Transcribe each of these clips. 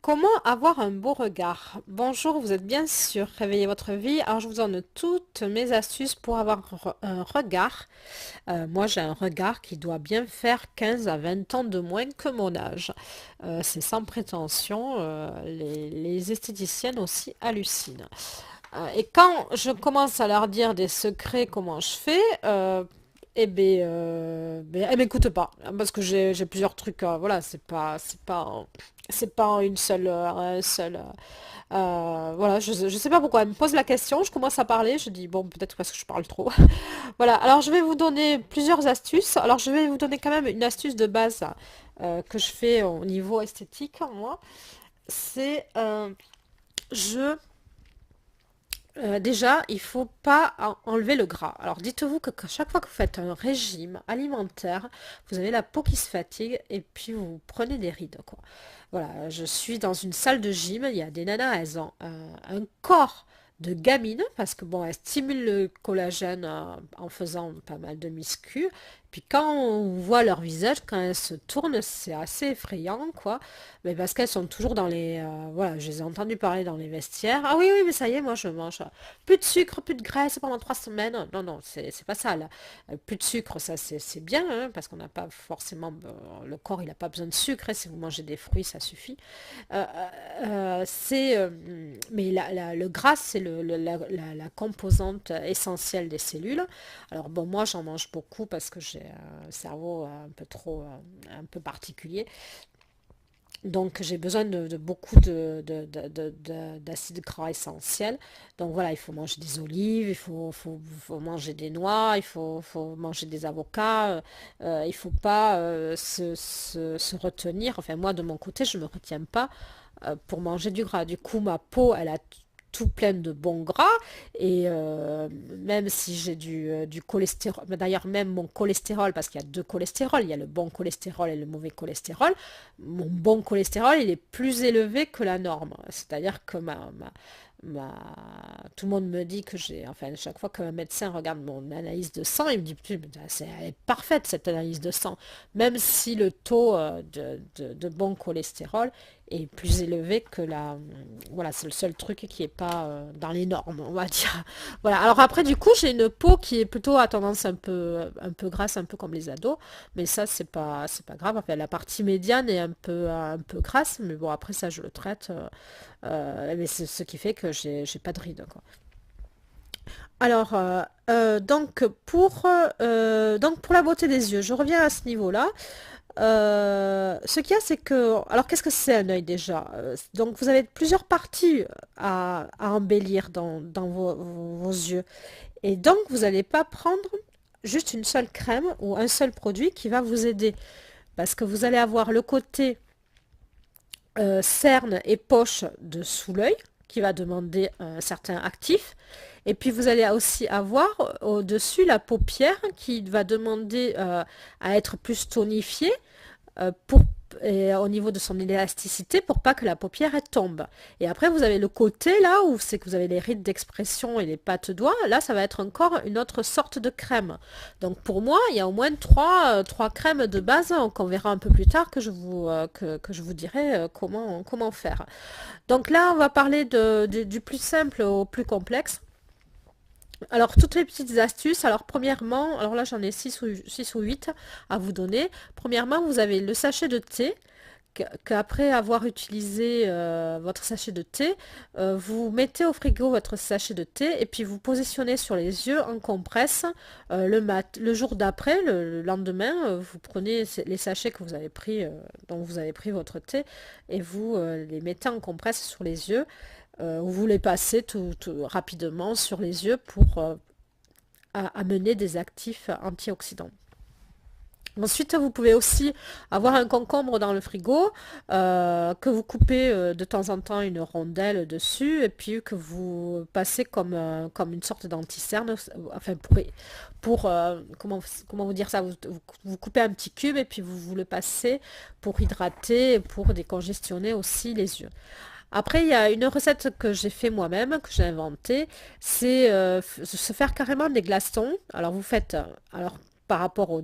Comment avoir un beau regard? Bonjour, vous êtes bien sur Réveillez votre vie. Alors, je vous donne toutes mes astuces pour avoir un regard. Moi, j'ai un regard qui doit bien faire 15 à 20 ans de moins que mon âge. C'est sans prétention. Les esthéticiennes aussi hallucinent. Et quand je commence à leur dire des secrets, comment je fais, elles m'écoutent pas, parce que j'ai plusieurs trucs. Voilà, c'est pas une seule, un seul. Voilà, je sais pas pourquoi. Elle me pose la question, je commence à parler, je dis bon, peut-être parce que je parle trop. Voilà, alors je vais vous donner plusieurs astuces. Alors je vais vous donner quand même une astuce de base que je fais au niveau esthétique, moi. C'est je déjà, il faut pas enlever le gras. Alors dites-vous que chaque fois que vous faites un régime alimentaire, vous avez la peau qui se fatigue et puis vous prenez des rides, quoi. Voilà, je suis dans une salle de gym, il y a des nanas, elles ont un corps de gamine parce que bon, elles stimulent le collagène en faisant pas mal de muscu. Puis quand on voit leur visage, quand elles se tournent, c'est assez effrayant, quoi. Mais parce qu'elles sont toujours dans les... voilà, je les ai entendues parler dans les vestiaires. Ah oui, oui, mais ça y est, moi je mange plus de sucre, plus de graisse pendant 3 semaines. Non, non, c'est pas ça, là. Plus de sucre, ça c'est bien, hein, parce qu'on n'a pas forcément... le corps, il n'a pas besoin de sucre, hein, si vous mangez des fruits, ça suffit. Euh, mais le gras, c'est la composante essentielle des cellules. Alors bon, moi j'en mange beaucoup parce que j'ai un cerveau un peu trop, un peu particulier. Donc j'ai besoin de beaucoup d'acides gras essentiels. Donc voilà, il faut manger des olives, faut manger des noix, faut manger des avocats. Il ne faut pas se retenir. Enfin moi de mon côté, je ne me retiens pas pour manger du gras. Du coup, ma peau, elle a tout plein de bons gras et même si j'ai du cholestérol, d'ailleurs même mon cholestérol, parce qu'il y a deux cholestérols, il y a le bon cholestérol et le mauvais cholestérol, mon bon cholestérol il est plus élevé que la norme, c'est-à-dire que tout le monde me dit que j'ai, enfin chaque fois qu'un médecin regarde mon analyse de sang, il me dit, putain, elle est parfaite cette analyse de sang, même si le taux de bon cholestérol est plus élevé que la... Voilà, c'est le seul truc qui est pas dans les normes, on va dire. Voilà, alors après, du coup, j'ai une peau qui est plutôt à tendance un peu grasse, un peu comme les ados, mais ça, c'est pas grave. Enfin, la partie médiane est un peu grasse, mais bon, après ça, je le traite. Mais c'est ce qui fait que j'ai pas de rides, quoi. Alors, donc pour la beauté des yeux, je reviens à ce niveau-là. Ce qu'il y a, c'est que... Alors, qu'est-ce que c'est un œil déjà? Donc, vous avez plusieurs parties à embellir dans vos yeux. Et donc, vous n'allez pas prendre juste une seule crème ou un seul produit qui va vous aider. Parce que vous allez avoir le côté cerne et poche de sous l'œil qui va demander un certain actif. Et puis vous allez aussi avoir au-dessus la paupière qui va demander à être plus tonifiée pour et au niveau de son élasticité pour pas que la paupière elle tombe. Et après vous avez le côté là où c'est que vous avez les rides d'expression et les pattes doigts. Là ça va être encore une autre sorte de crème. Donc pour moi il y a au moins trois crèmes de base qu'on verra un peu plus tard que je vous dirai comment faire. Donc là on va parler du plus simple au plus complexe. Alors, toutes les petites astuces. Alors, premièrement, alors là, j'en ai 6 ou 8 à vous donner. Premièrement, vous avez le sachet de thé, qu'après avoir utilisé votre sachet de thé, vous mettez au frigo votre sachet de thé et puis vous positionnez sur les yeux en compresse le jour d'après, le lendemain, vous prenez les sachets que vous avez pris, dont vous avez pris votre thé et vous les mettez en compresse sur les yeux. Vous les passez tout rapidement sur les yeux pour amener des actifs antioxydants. Ensuite, vous pouvez aussi avoir un concombre dans le frigo que vous coupez de temps en temps une rondelle dessus et puis que vous passez comme une sorte d'anti-cerne, enfin comment vous dire ça, vous coupez un petit cube et puis vous le passez pour hydrater et pour décongestionner aussi les yeux. Après, il y a une recette que j'ai fait moi-même, que j'ai inventée, c'est se faire carrément des glaçons. Alors vous faites, alors par rapport aux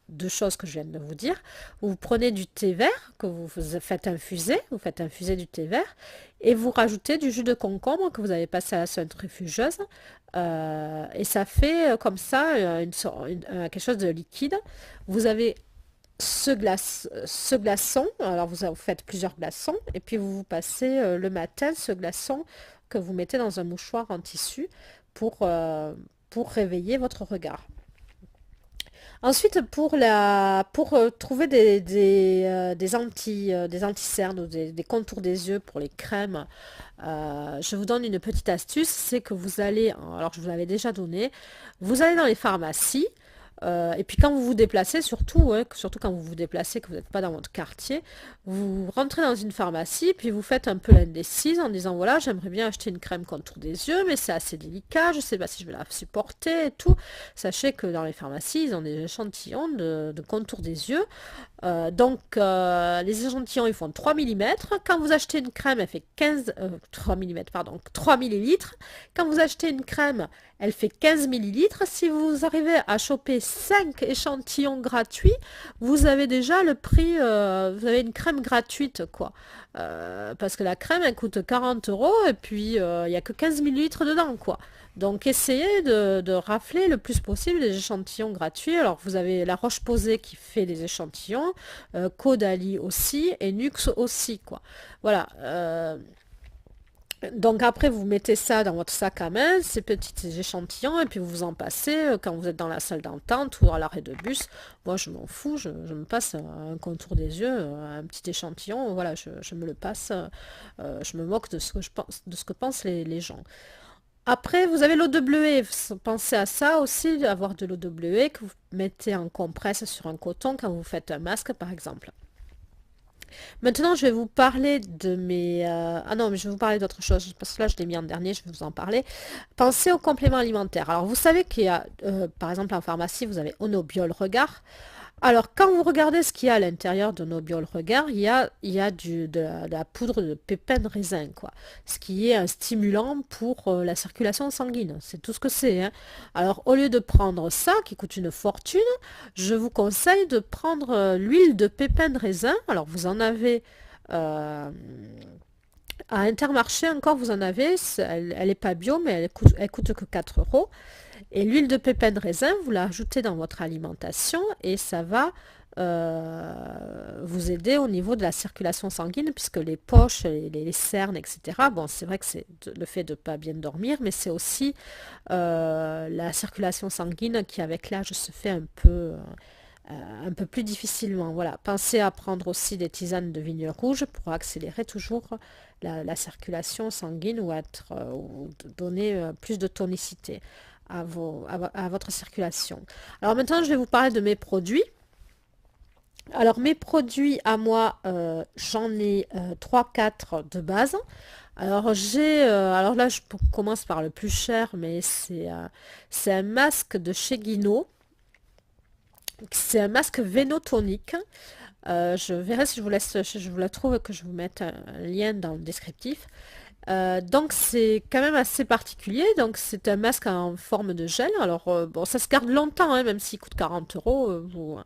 deux choses que je viens de vous dire. Vous prenez du thé vert que vous faites infuser du thé vert et vous rajoutez du jus de concombre que vous avez passé à la centrifugeuse. Et ça fait comme ça quelque chose de liquide. Vous avez ce glaçon, alors vous faites plusieurs glaçons et puis vous passez le matin ce glaçon que vous mettez dans un mouchoir en tissu pour réveiller votre regard. Ensuite, pour trouver des anti-cernes ou des contours des yeux pour les crèmes, je vous donne une petite astuce, c'est que vous allez, alors je vous l'avais déjà donné, vous allez dans les pharmacies, et puis quand vous vous déplacez, surtout, hein, surtout quand vous vous déplacez, que vous n'êtes pas dans votre quartier, vous rentrez dans une pharmacie, puis vous faites un peu l'indécise en disant, voilà, j'aimerais bien acheter une crème contour des yeux, mais c'est assez délicat, je ne sais pas si je vais la supporter et tout. Sachez que dans les pharmacies, ils ont des échantillons de contour des yeux. Les échantillons, ils font 3 mm. Quand vous achetez une crème, elle fait 3 mm, pardon, 3 millilitres. Quand vous achetez une crème, elle fait 15 millilitres. Si vous arrivez à choper 5 échantillons gratuits, vous avez déjà le prix, vous avez une crème gratuite, quoi. Parce que la crème, elle coûte 40 € et puis il n'y a que 15 millilitres dedans, quoi. Donc essayez de rafler le plus possible des échantillons gratuits. Alors vous avez La Roche-Posay qui fait des échantillons, Caudalie aussi et Nuxe aussi, quoi. Voilà. Donc après vous mettez ça dans votre sac à main, ces petits échantillons, et puis vous en passez quand vous êtes dans la salle d'attente ou à l'arrêt de bus. Moi je m'en fous, je me passe un contour des yeux, un petit échantillon, voilà, je me le passe, je me moque de ce que je pense, de ce que pensent les gens. Après, vous avez l'eau de bleuet. Pensez à ça aussi, d'avoir de l'eau de bleuet que vous mettez en compresse sur un coton quand vous faites un masque, par exemple. Maintenant, je vais vous parler de mes... Ah non, mais je vais vous parler d'autre chose, parce que là, je l'ai mis en dernier, je vais vous en parler. Pensez aux compléments alimentaires. Alors, vous savez qu'il y a, par exemple, en pharmacie, vous avez Onobiol Regard. Alors, quand vous regardez ce qu'il y a à l'intérieur de nos Regard, il y a de la poudre de pépins de raisin, quoi. Ce qui est un stimulant pour la circulation sanguine. C'est tout ce que c'est, hein. Alors, au lieu de prendre ça, qui coûte une fortune, je vous conseille de prendre l'huile de pépins de raisin. Alors, vous en avez euh, à Intermarché encore, vous en avez. Elle est pas bio, mais elle coûte que 4 euros. Et l'huile de pépins de raisin, vous la rajoutez dans votre alimentation et ça va vous aider au niveau de la circulation sanguine, puisque les poches, les cernes, etc. Bon, c'est vrai que c'est le fait de ne pas bien dormir, mais c'est aussi la circulation sanguine qui, avec l'âge, se fait un peu plus difficilement. Voilà. Pensez à prendre aussi des tisanes de vigne rouge pour accélérer toujours la circulation sanguine ou donner plus de tonicité à votre circulation. Alors maintenant, je vais vous parler de mes produits. Alors mes produits à moi, j'en ai 3-4 de base. Alors là, je commence par le plus cher, mais c'est un masque de chez Guinot. C'est un masque vénotonique. Je verrai si je vous la trouve, que je vous mette un lien dans le descriptif. Donc c'est quand même assez particulier. Donc c'est un masque en forme de gel. Alors bon, ça se garde longtemps, hein, même s'il coûte 40 euros.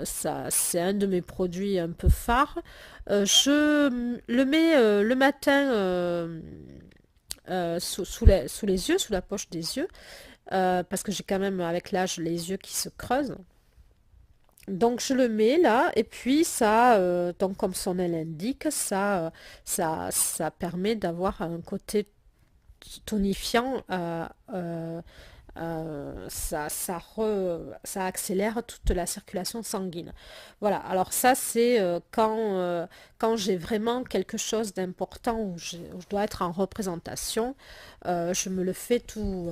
Ça, c'est un de mes produits un peu phares. Je le mets le matin sous les yeux, sous la poche des yeux, parce que j'ai quand même avec l'âge les yeux qui se creusent. Donc je le mets là et puis ça, donc comme son nom l'indique, ça permet d'avoir un côté tonifiant, ça accélère toute la circulation sanguine. Voilà, alors ça c'est quand j'ai vraiment quelque chose d'important où je dois être en représentation, je me le fais tous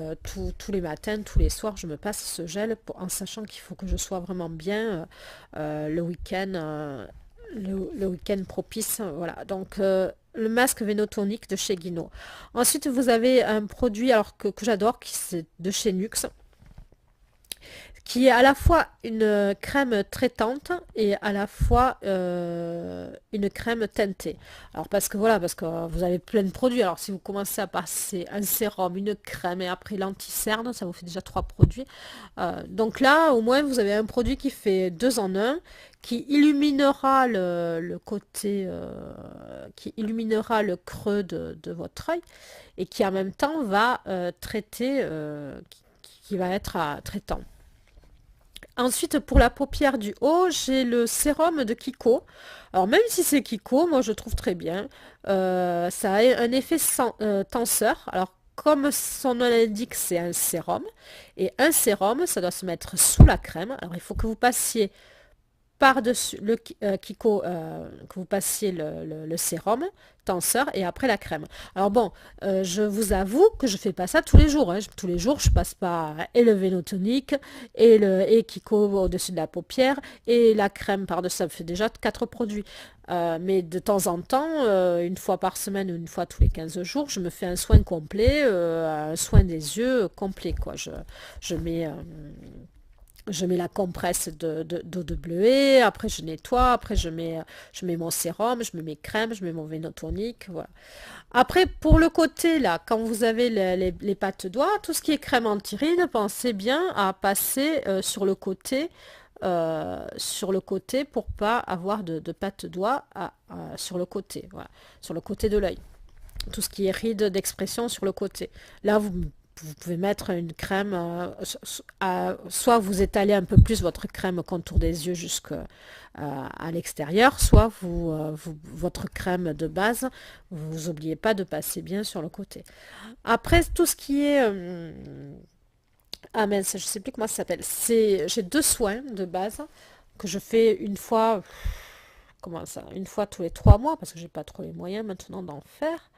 les matins, tous les soirs, je me passe ce gel en sachant qu'il faut que je sois vraiment bien le week-end. Le week-end propice, voilà. Donc le masque vénotonique de chez Guinot. Ensuite, vous avez un produit alors que j'adore, qui c'est de chez Nuxe, qui est à la fois une crème traitante et à la fois une crème teintée. Alors parce que voilà, parce que vous avez plein de produits. Alors si vous commencez à passer un sérum, une crème et après l'anti-cerne, ça vous fait déjà 3 produits. Donc là, au moins, vous avez un produit qui fait deux en un, qui illuminera le côté, qui illuminera le creux de votre œil et qui en même temps va traiter, qui va être traitant. Ensuite, pour la paupière du haut, j'ai le sérum de Kiko. Alors, même si c'est Kiko, moi je trouve très bien. Ça a un effet tenseur. Alors, comme son nom l'indique, c'est un sérum. Et un sérum, ça doit se mettre sous la crème. Alors, il faut que vous passiez par-dessus le Kiko, que vous passiez le sérum tenseur et après la crème. Alors bon, je vous avoue que je fais pas ça tous les jours, hein. Tous les jours, je passe pas et le Vénotonique et Kiko au-dessus de la paupière et la crème par-dessus, ça me fait déjà 4 produits. Mais de temps en temps, une fois par semaine ou une fois tous les 15 jours, je me fais un soin complet, un soin des yeux complet, quoi. Je mets... je mets la compresse d'eau de bleuet, après je nettoie, après je mets mon sérum, je mets mes crèmes, je mets mon Vénotonique, voilà. Après, pour le côté, là, quand vous avez les pattes doigts, tout ce qui est crème anti-rides, pensez bien à passer sur le côté pour pas avoir de pattes doigts sur le côté, voilà, sur le côté de l'œil. Tout ce qui est rides d'expression sur le côté. Là, vous pouvez mettre une crème, soit vous étalez un peu plus votre crème contour des yeux jusqu'à l'extérieur, soit votre crème de base, vous n'oubliez pas de passer bien sur le côté. Après, tout ce qui est... ah mince, je sais plus comment ça s'appelle. J'ai 2 soins de base que je fais une fois... Comment ça? Une fois tous les 3 mois, parce que j'ai pas trop les moyens maintenant d'en faire.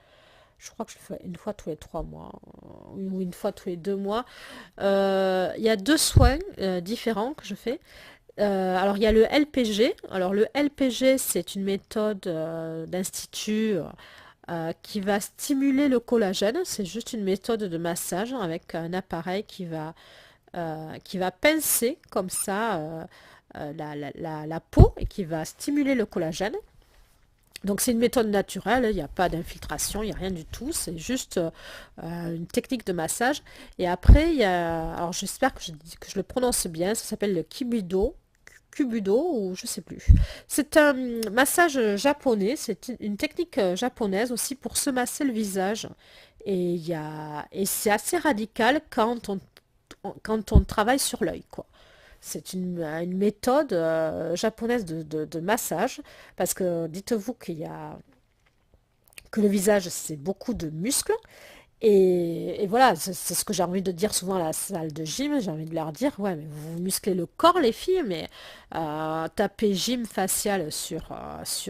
Je crois que je le fais une fois tous les 3 mois ou une fois tous les 2 mois. Il y a 2 soins différents que je fais. Alors il y a le LPG. Alors le LPG, c'est une méthode d'institut qui va stimuler le collagène. C'est juste une méthode de massage avec un appareil qui va pincer comme ça la peau et qui va stimuler le collagène. Donc c'est une méthode naturelle, il n'y a pas d'infiltration, il n'y a rien du tout, c'est juste une technique de massage. Et après, il y a, alors j'espère que je le prononce bien, ça s'appelle le Kubudo ou je sais plus. C'est un massage japonais, c'est une technique japonaise aussi pour se masser le visage. Et c'est assez radical quand on travaille sur l'œil, quoi. C'est une méthode japonaise de massage, parce que dites-vous que le visage, c'est beaucoup de muscles. Et voilà, c'est ce que j'ai envie de dire souvent à la salle de gym. J'ai envie de leur dire, ouais, mais vous musclez le corps, les filles, mais tapez gym facial sur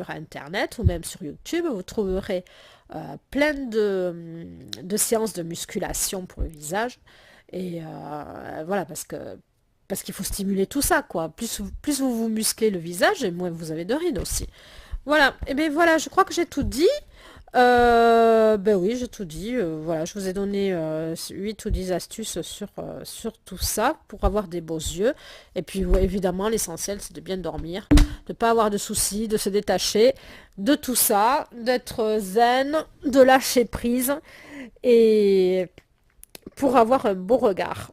Internet ou même sur YouTube, vous trouverez plein de séances de musculation pour le visage. Et voilà, parce qu'il faut stimuler tout ça, quoi. Plus vous vous musclez le visage, et moins vous avez de rides aussi. Voilà, et bien voilà, je crois que j'ai tout dit. Ben oui, j'ai tout dit. Voilà, je vous ai donné 8 ou 10 astuces sur tout ça pour avoir des beaux yeux. Et puis ouais, évidemment, l'essentiel, c'est de bien dormir, de ne pas avoir de soucis, de se détacher de tout ça, d'être zen, de lâcher prise et pour avoir un beau regard.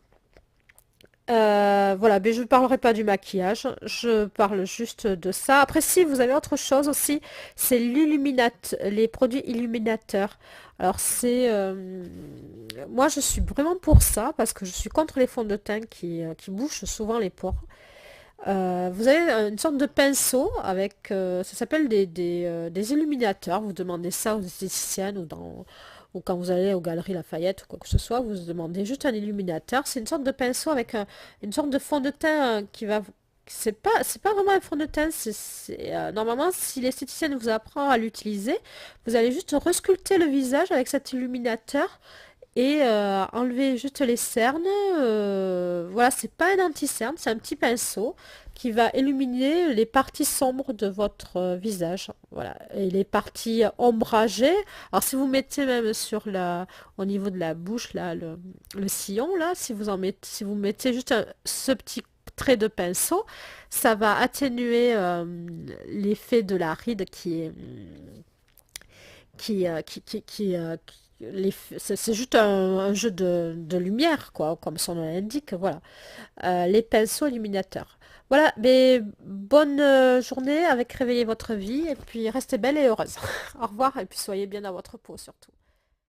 Voilà, mais je ne parlerai pas du maquillage, je parle juste de ça. Après, si vous avez autre chose aussi, c'est les produits illuminateurs. Alors moi je suis vraiment pour ça parce que je suis contre les fonds de teint qui bouchent souvent les pores. Vous avez une sorte de pinceau avec, ça s'appelle des illuminateurs. Vous demandez ça aux esthéticiennes ou quand vous allez aux Galeries Lafayette ou quoi que ce soit, vous demandez juste un illuminateur. C'est une sorte de pinceau avec une sorte de fond de teint qui va... C'est pas vraiment un fond de teint. Normalement, si l'esthéticienne vous apprend à l'utiliser, vous allez juste resculpter le visage avec cet illuminateur et enlever juste les cernes. Voilà, c'est pas un anti-cerne, c'est un petit pinceau qui va illuminer les parties sombres de votre visage. Voilà, et les parties ombragées. Alors si vous mettez même au niveau de la bouche là, le sillon là, si vous mettez juste ce petit traits de pinceau, ça va atténuer l'effet de la ride c'est juste un jeu de lumière, quoi, comme son nom l'indique, voilà. Les pinceaux illuminateurs. Voilà, mais bonne journée avec Réveillez votre vie, et puis restez belle et heureuse. Au revoir, et puis soyez bien dans votre peau surtout.